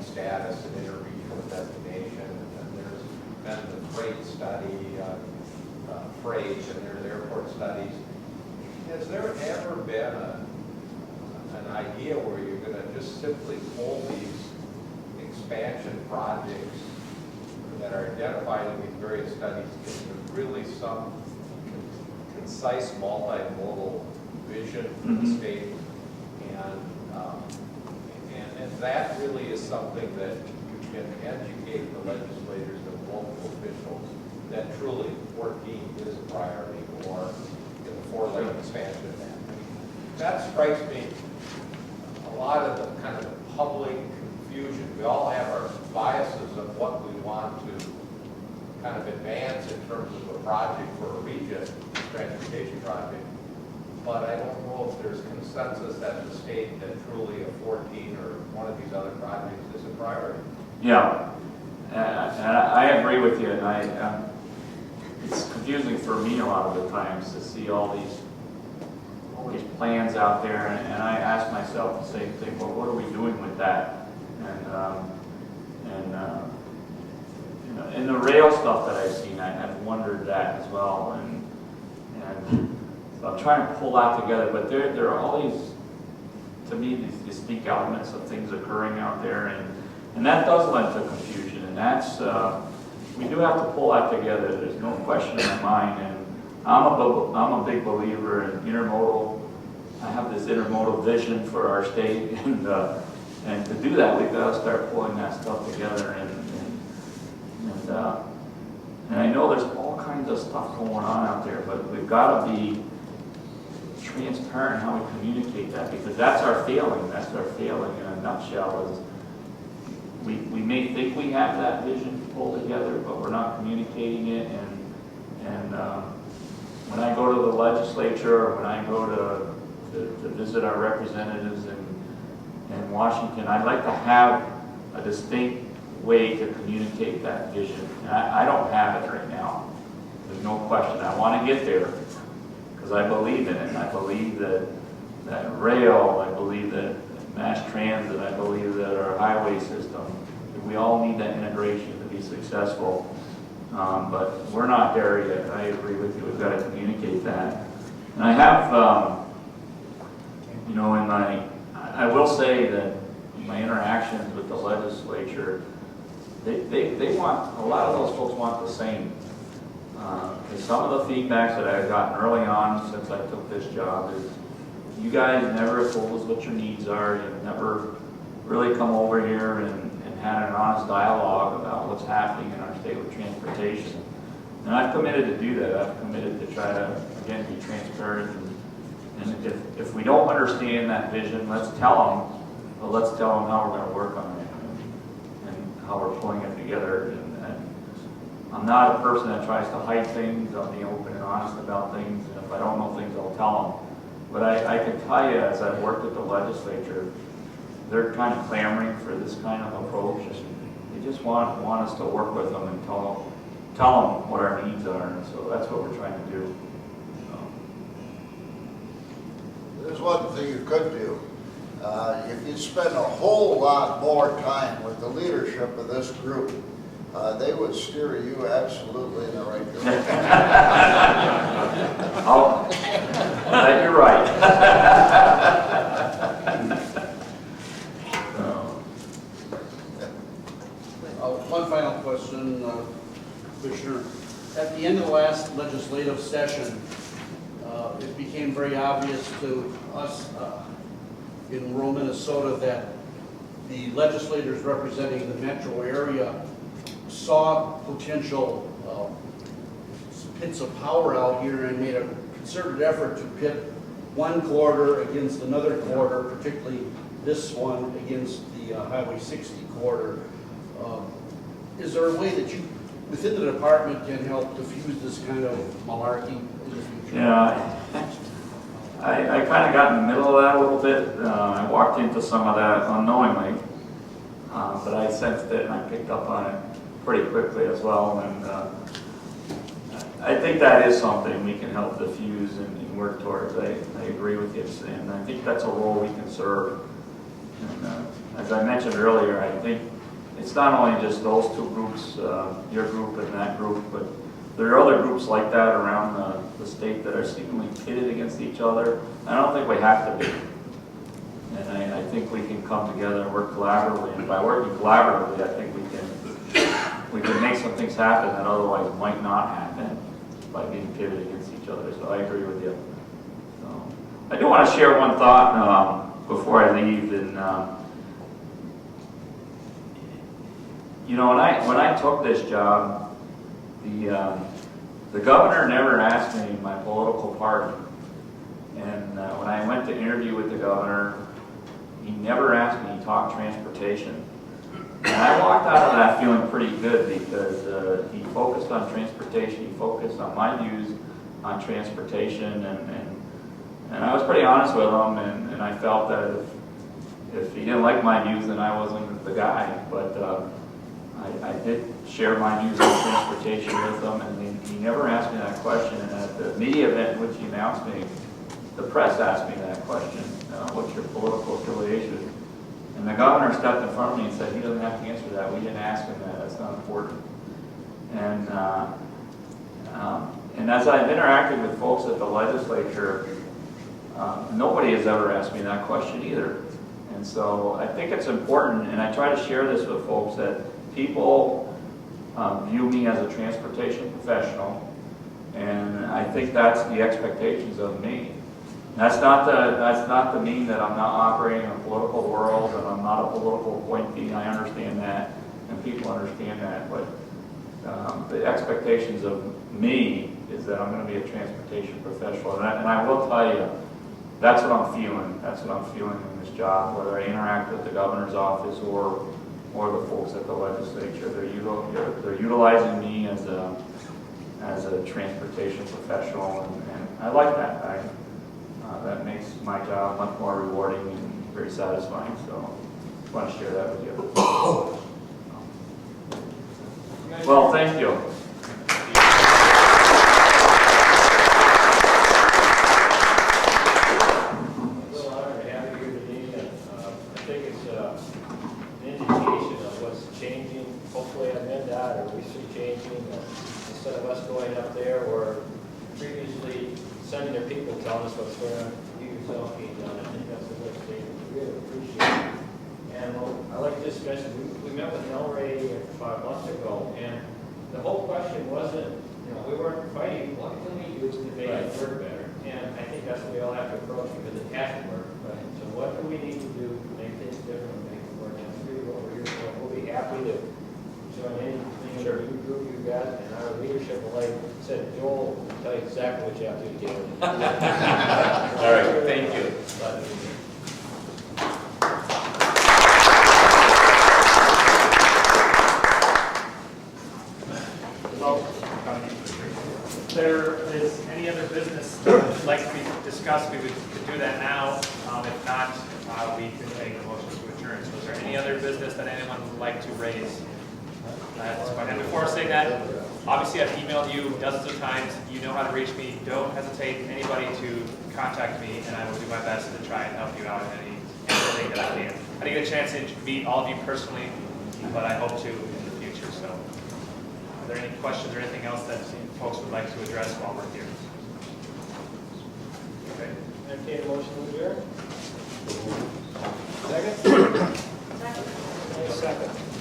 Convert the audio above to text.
status and interregional designation, and there's been the freight study, freight, and there's airport studies. Has there ever been an idea where you're going to just simply pull these expansion projects that are identified in these various studies into really some concise multimodal vision for the state, and that really is something that you can educate the legislators and local officials that truly 14 is a priority, or in the 4-lane expansion of that. That strikes me a lot of the kind of the public confusion. We all have our biases of what we want to kind of advance in terms of a project for a region, transportation project. But I don't know if there's consensus at the state that truly a 14 or one of these other projects is a priority. Yeah, and I agree with you. And it's confusing for me a lot of the times to see all these plans out there, and I ask myself the same thing. Well, what are we doing with that? And the rail stuff that I've seen, I've wondered that as well. And so I'm trying to pull that together, but there are all these, to me, these distinct elements of things occurring out there, and that does lend to confusion, and that's, we do have to pull that together. There's no question in my mind, and I'm a big believer in intermodal. I have this intermodal vision for our state, and to do that, we've got to start pulling that stuff together, and I know there's all kinds of stuff going on out there, but we've got to be transparent in how we communicate that, because that's our failing. That's our failing in a nutshell. Is we may think we have that vision pulled together, but we're not communicating it. And when I go to the legislature, or when I go to visit our representatives in Washington, I'd like to have a distinct way to communicate that vision. And I don't have it right now. There's no question. I want to get there because I believe in it. I believe that rail, I believe that mass transit, I believe that our highway system, we all need that integration to be successful. But we're not there yet. I agree with you. We've got to communicate that. And I have, I will say that in my interactions with the legislature, they want, a lot of those folks want the same. Some of the feedbacks that I've gotten early on since I took this job is, you guys never told us what your needs are. You've never really come over here and had an honest dialogue about what's happening in our state with transportation. And I've committed to do that. I've committed to try to, again, be transparent. And if we don't understand that vision, let's tell them, but let's tell them how we're going to work on it and how we're pulling it together. And I'm not a person that tries to hide things. I'll be open and honest about things. And if I don't know things, I'll tell them. But I can tell you, as I've worked with the legislature, they're kind of clamoring for this kind of approach. They just want us to work with them and tell them what our needs are. And so that's what we're trying to do. There's one thing you could do. If you spend a whole lot more time with the leadership of this group, they would steer you absolutely in the right direction. Oh, you're right. One final question, Commissioner. At the end of the last legislative session, it became very obvious to us in rural Minnesota that the legislators representing the metro area saw potential pits of power out here and made a concerted effort to pit one corridor against another corridor, particularly this one against the Highway 60 corridor. Is there a way that you, within the department, can help diffuse this kind of malarkey in the future? Yeah, I kind of got in the middle of that a little bit. I walked into some of that unknowingly, but I sensed it and I picked up on it pretty quickly as well. And I think that is something we can help diffuse and work towards. I agree with you, and I think that's a role we can serve. And as I mentioned earlier, I think it's not only just those two groups, your group and that group, but there are other groups like that around the state that are seemingly pitted against each other. I don't think we have to be. And I think we can come together and work collaboratively. And by working collaboratively, I think we can make some things happen that otherwise might not happen by being pitted against each other. So I agree with you. So, I do want to share one thought before I leave. And you know, when I took this job, the governor never asked me my political party. And when I went to interview with the governor, he never asked me to talk transportation. And I walked out of that feeling pretty good because he focused on transportation, he focused on my views on transportation, and I was pretty honest with him, and I felt that if he didn't like my views, then I wasn't the guy. But I did share my views on transportation with him, and he never asked me that question. And at the media event in which he announced me, the press asked me that question, what's your political affiliation? And the governor stepped in front of me and said, he doesn't have to answer that. We didn't ask him that. That's not important. And as I've interacted with folks at the legislature, nobody has ever asked me that question either. And so I think it's important, and I try to share this with folks, that people view me as a transportation professional, and I think that's the expectations of me. That's not to mean that I'm not operating in a political world and I'm not a political appointee. I understand that, and people understand that. But the expectations of me is that I'm going to be a transportation professional, and I will tell you, that's what I'm feeling. That's what I'm feeling in this job. Whether I interact with the governor's office or the folks at the legislature, they're utilizing me as a transportation professional, and I like that. That makes my job much more rewarding and very satisfying. So I want to share that with you. Well, thank you. It's an honor to have you here today, and I think it's an indication of what's changing. Hopefully at MnDOT, or we see changing. Instead of us going up there, or previously sending their people telling us what's going on, you yourself being done. I think that's the best thing. We really appreciate it. And I like this discussion. We met with El Ray 5 months ago, and the whole question wasn't, we weren't fighting, what can we do to make it work better? And I think that's what we all have to approach, because it has to work. Right? So what do we need to do to make things different and make it work? And that's really what we're here for. We'll be happy to join anything in our new group you got, and our leadership will, like I said, Joel will tell you exactly what you have to do. All right, thank you. If there is any other business that would like to be discussed, we could do that now. If not, we can make a motion to adjourn. So is there any other business that anyone would like to raise? And before I say that, obviously I've emailed you dozens of times. You know how to reach me. Don't hesitate, anybody, to contact me, and I will do my best to try and help you out in anything that I can. I didn't get a chance to meet all of you personally, but I hope to in the future. So are there any questions or anything else that folks would like to address while we're here? Okay. Entertain a motion to adjourn? Second? Second. Second.